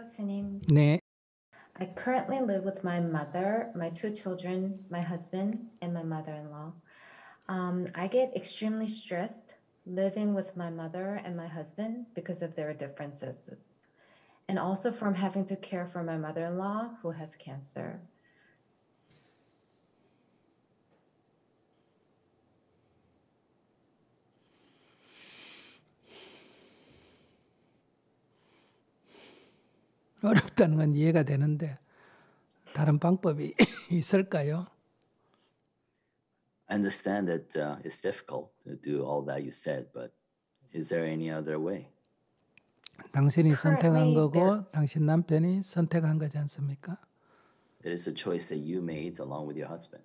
스님. 네. I currently live with my mother, my two children, my husband, and my mother-in-law. I get extremely stressed living with my mother and my husband because of their differences, and also from having to care for my mother-in-law who has cancer. 어렵다는 건 이해가 되는데 다른 방법이 있을까요? I understand that it's difficult to do all that you said, but is there any other way? 당신이 선택한 Currently, 거고 당신 남편이 선택한 거지 않습니까? It is a choice that you made along with your husband.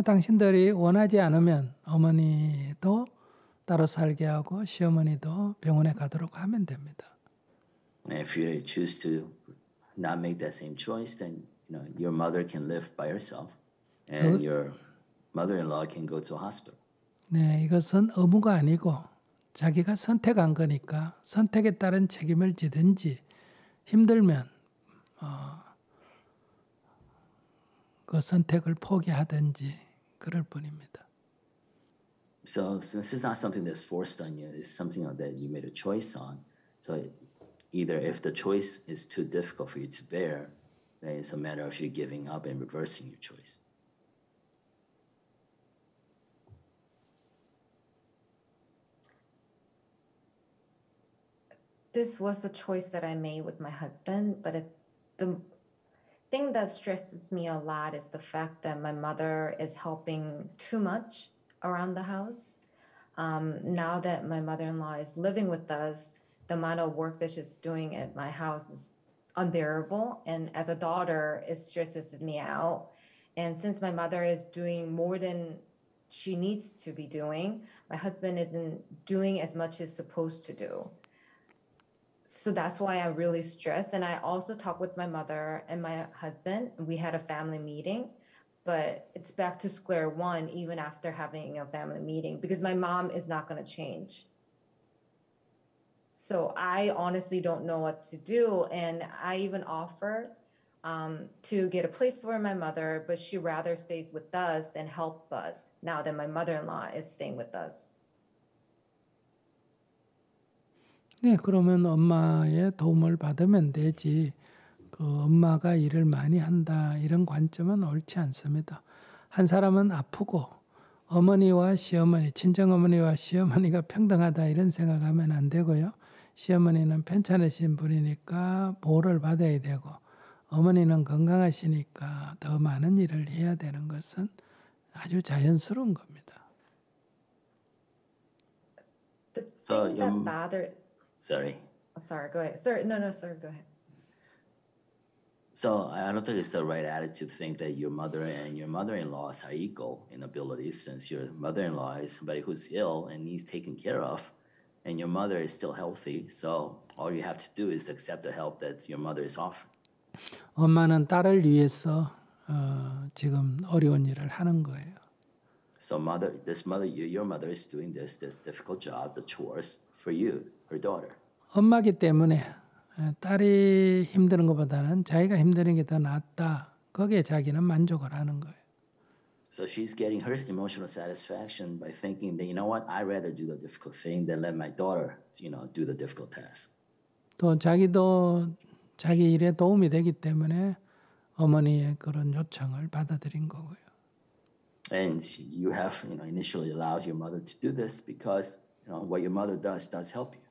당신들이 원하지 않으면 어머니도 따로 살게 하고 시어머니도 병원에 가도록 하면 됩니다. And if you choose to not make that same choice, then your mother can live by herself, and your mother-in-law can go to a hospital. 네, 이것은 의무가 아니고 자기가 선택한 거니까 선택에 따른 책임을 지든지 힘들면 그 선택을 포기하든지 그럴 뿐입니다. So this is not something that's forced on you. It's something that you made a choice on. So either if the choice is too difficult for you to bear, then it's a matter of you giving up and reversing your choice. this was the choice that I made with my husband, but the thing that stresses me a lot is the fact that my mother is helping too much around the house. Now that my mother-in-law is living with us, the amount of work that she's doing at my house is unbearable. And as a daughter, it stresses me out. And since my mother is doing more than she needs to be doing, my husband isn't doing as much as supposed to do. So that's why I'm really stressed. And I also talked with my mother and my husband. We had a family meeting, but it's back to square one even after having a family meeting because my mom is not going to change. So I honestly don't know what to do. And I even offered to get a place for my mother, but she rather stays with us and help us now that my mother-in-law is staying with us. 네, 그러면 엄마의 도움을 받으면 되지. 그 엄마가 일을 많이 한다 이런 관점은 옳지 않습니다. 한 사람은 아프고 어머니와 시어머니, 친정어머니와 시어머니가 평등하다 이런 생각하면 안 되고요. 시어머니는 편찮으신 분이니까 보호를 받아야 되고 어머니는 건강하시니까 더 많은 일을 해야 되는 것은 아주 자연스러운 겁니다. The thing that bothered... Sorry. I'm sorry, go ahead. Sir, no, sir, go ahead. So I don't think it's the right attitude to think that your mother and your mother-in-law are equal in abilities, since your mother-in-law is somebody who's ill and needs taken care of, and your mother is still healthy. So all you have to do is accept the help that your mother is offering. 엄마는 딸을 위해서 지금 어려운 일을 하는 거예요. So your mother is doing this difficult job, the chores for you, her daughter. 엄마기 때문에 딸이 힘드는 것보다는 자기가 힘드는 게 더 낫다. 거기에 자기는 만족을 하는 거예요. So she's getting her emotional satisfaction by thinking that, you know what, I'd rather do the difficult thing than let my daughter, do the difficult task. 또 자기도 자기 일에 도움이 되기 때문에 어머니의 그런 요청을 받아들인 거고요. And you have, initially allowed your mother to do this because, what your mother does help you.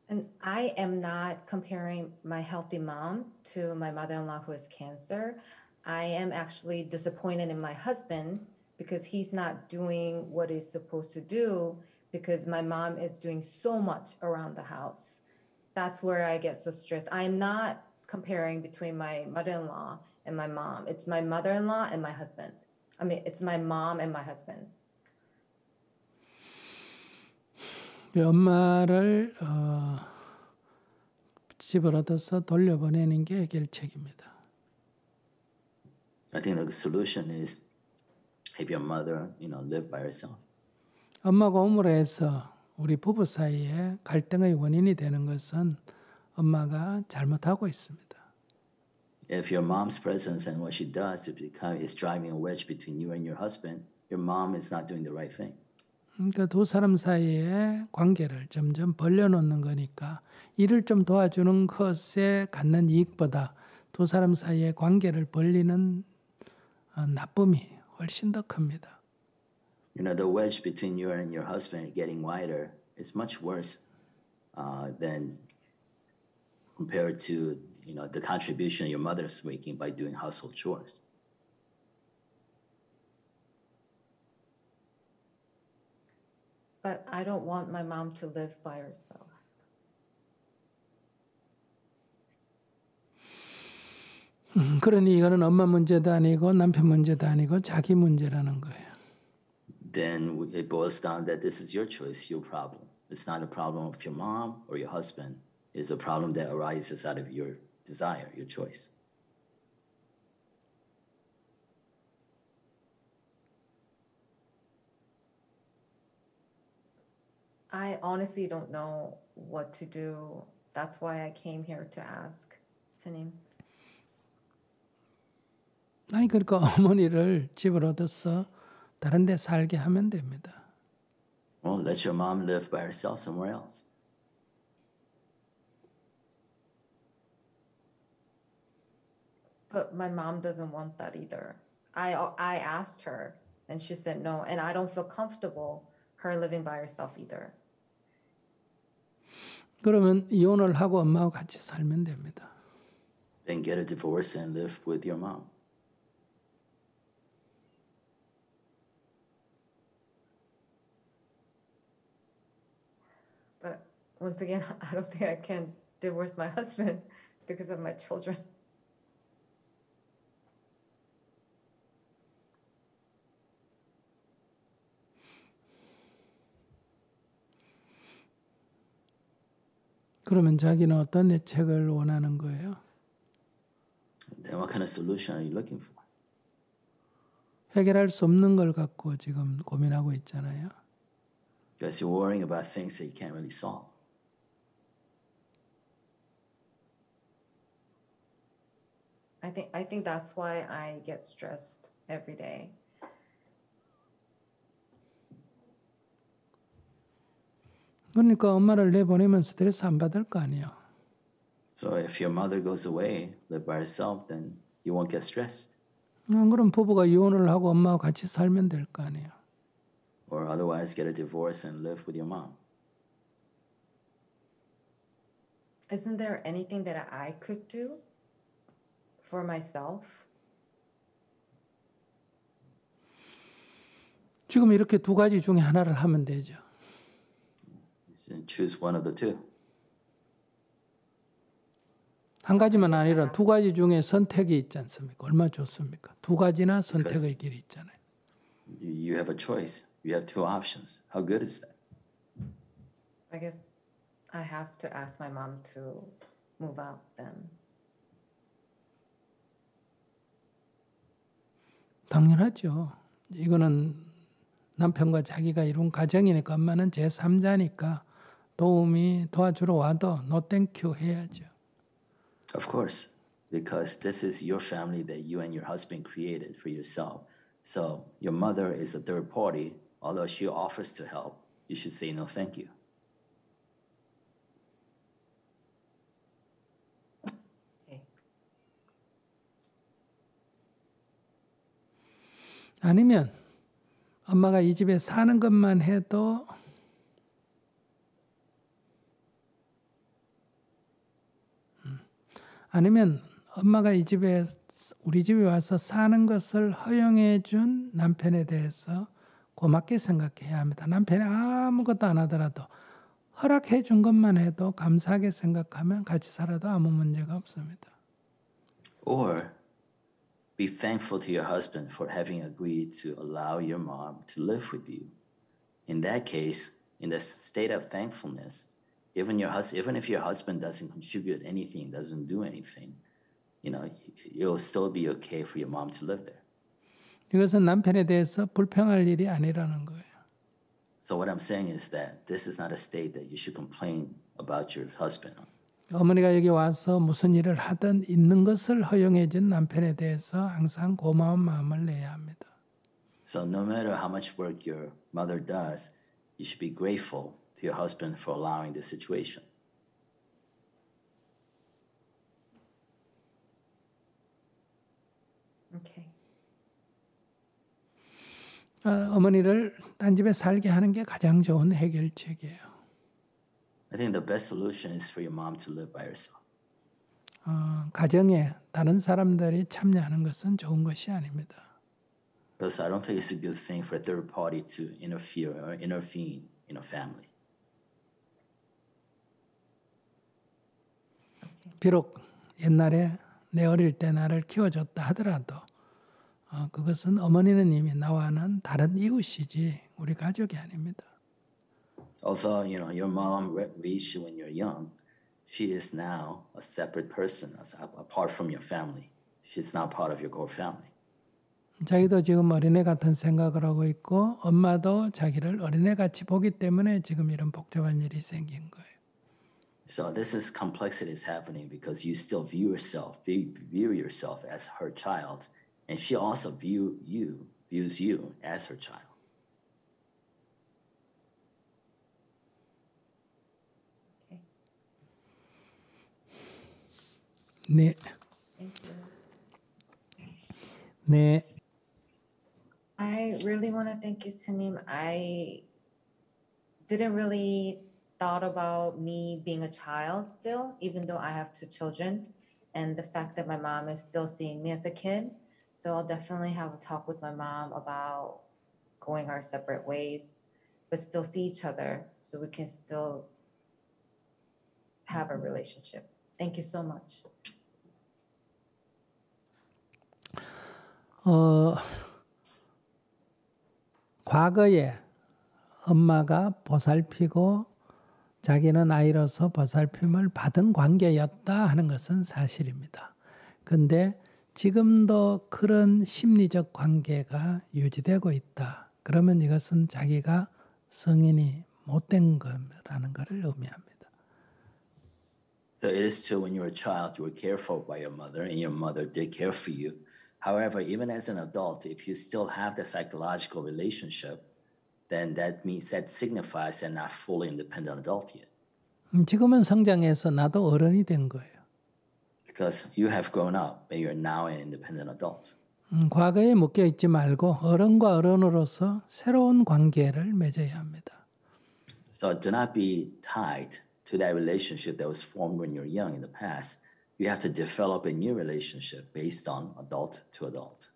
And I am not comparing my healthy mom to my mother-in-law who has cancer. I am actually disappointed in my husband because he's not doing what he's supposed to do because my mom is doing so much around the house. That's where I get so stressed. I'm not comparing between my mother-in-law and my mom. It's my mother-in-law and my husband. I mean, it's my mom and my husband. 엄마를 집을 얻어서 돌려보내는 게 해결책입니다. I think the solution is have your mother, live by herself. 엄마가 옴으로 해서 우리 부부 사이에 갈등의 원인이 되는 것은 엄마가 잘못하고 있습니다. If your mom's presence and what she does is driving a wedge between you and your husband, your mom is not doing the right thing. 그러니까 두 사람 사이의 관계를 점점 벌려놓는 거니까 이를 좀 도와주는 것에 갖는 이익보다 두 사람 사이의 관계를 벌리는 나쁨이 훨씬 더 큽니다. You know, the wedge between you and your husband getting wider is much worse than compared to, you know, the contribution your mother's making by doing household chores. But I don't want my mom to live by herself. 그러니 이거는 엄마 문제도 아니고 남편 문제도 아니고 자기 문제라는 거예요. Then it boils down that this is your choice, your problem. It's not a problem of your mom or your husband. It's a problem that arises out of your desire, your choice. I honestly don't know what to do. That's why I came here to ask. 스님. 아니 그러니까 어머니를 집을 얻어서 다른 데 살게 하면 됩니다. Well, let your mom live by herself somewhere else. But my mom doesn't want that either. I asked her and she said no, and I don't feel comfortable her living by herself either. 그러면 이혼을 하고 엄마하고 같이 살면 됩니다. Then get a divorce and live with your mom. But once again, I don't think I can divorce my husband because of my children. 그러면 자기는 어떤 대책을 원하는 거예요? Then what kind of solution are you looking for? 해결할 수 없는 걸 갖고 지금 고민하고 있잖아요. Because you're worrying about things that you can't really solve. I think that's why I get stressed every day. 그러니까 엄마를 내보내면 스트레스 안 받을 거 아니에요. So if your mother goes away, live by herself, then you won't get stressed. 그럼 부부가 이혼을 하고 엄마와 같이 살면 될 거 아니에요. Or otherwise get a divorce and live with your mom. Isn't there anything that I could do for myself? 지금 이렇게 두 가지 중에 하나를 하면 되죠. So choose one of the two. 한 가지만 아니라 두 가지 중에 선택이 있지 않습니까? 얼마나 좋습니까? 두 가지나 선택의 길이 있잖아요. You have a choice. You have two options. How good is that? I guess I have to ask my mom to move out then. 당연하죠. 이거는 남편과 자기가 이룬 가정이니까 엄마는 제3자니까 도와주러 와도 no thank you 해야죠. Of course, because this is your family that you and your husband created for yourself. So your mother is a third party. Although she offers to help, you should say no thank you. Okay. 아니면 엄마가 이 집에 사는 것만 해도 아니면 엄마가 우리 집에 와서 사는 것을 허용해 준 남편에 대해서 고맙게 생각해야 합니다. 남편이 아무것도 안 하더라도 허락해 준 것만 해도 감사하게 생각하면 같이 살아도 아무 문제가 없습니다. Or be thankful to your husband for having agreed to allow your mom to live with you. In that case, in the state of thankfulness, even if your husband doesn't contribute anything, doesn't do anything, you know, it'll still be okay for your mom to live there. 이것은 남편에 대해서 불평할 일이 아니라는 거예요. So what I'm saying is that this is not a state that you should complain about your husband. 어머니가 여기 와서 무슨 일을 하든 있는 것을 허용해 준 남편에 대해서 항상 고마운 마음을 내야 합니다. So no matter how much work your mother does, you should be grateful to your husband for allowing this situation. Okay. 어머니를 딴 집에 살게 하는 게 가장 좋은 해결책이에요. I think the best solution is for your mom to live by herself. 가정에 다른 사람들이 참여하는 것은 좋은 것이 아닙니다. Because I don't think it's a good thing for a third party to interfere or intervene in a family. 비록 옛날에 내 어릴 때 나를 키워줬다 하더라도 그것은 어머니는 이미 나와는 다른 이웃이지 우리 가족이 아닙니다. Although, your mom raised you when you're young, she is now a separate person, apart from your family. She's not part of your core family. 자기도 지금 어린애 같은 생각을 하고 있고 엄마도 자기를 어린애같이 보기 때문에 지금 이런 복잡한 일이 생긴 거예요. So this is complexity is happening because you still view yourself as her child, and she also views you as her child. 네. Thank you. 네. I really want to thank you, Sunim. I didn't really thought about me being a child still, even though I have 2 children, and the fact that my mom is still seeing me as a kid. So I'll definitely have a talk with my mom about going our separate ways, but still see each other so we can still have a relationship. Thank you so much. 과거에 엄마가 보살피고 자기는 아이로서 보살핌을 받은 관계였다 하는 것은 사실입니다. 근데 지금도 그런 심리적 관계가 유지되고 있다. 그러면 이것은 자기가 성인이 못된 거라는 것을 의미합니다. So it is true when you were a child, you were cared for by your mother, and your mother did care for you. However, even as an adult, if you still have the psychological relationship, then that signifies you're not fully independent adult yet. 지금은 성장해서 나도 어른이 된 거예요. Because you have grown up, but you're now an independent adult. 과거에 묶여 있지 말고 어른과 어른으로서 새로운 관계를 맺어야 합니다. So do not be tied to that relationship that was formed when you're young in the past. You have to develop a new relationship based on adult to adult.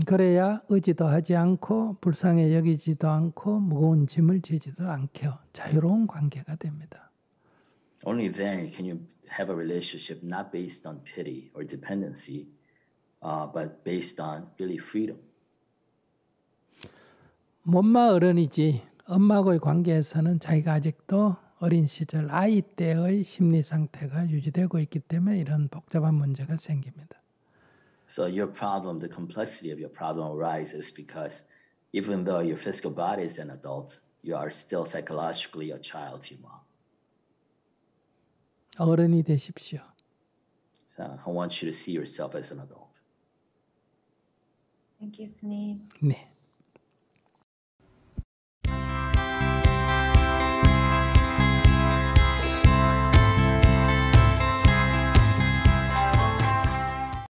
그래야 의지도 하지 않고 불쌍히 여기지도 않고 무거운 짐을 지지도 않게 자유로운 관계가 됩니다. Only then can you have a relationship not based on pity or dependency, but based on really freedom. 몸마 어른이지 엄마하고의 관계에서는 자기가 아직도 어린 시절 아이 때의 심리 상태가 유지되고 있기 때문에 이런 복잡한 문제가 생깁니다. So your problem, the complexity of your problem arises because even though your physical body is an adult, you are still psychologically a child to your mom. 어른이 되십시오. So I want you to see yourself as an adult. Thank you, Sunim. 네.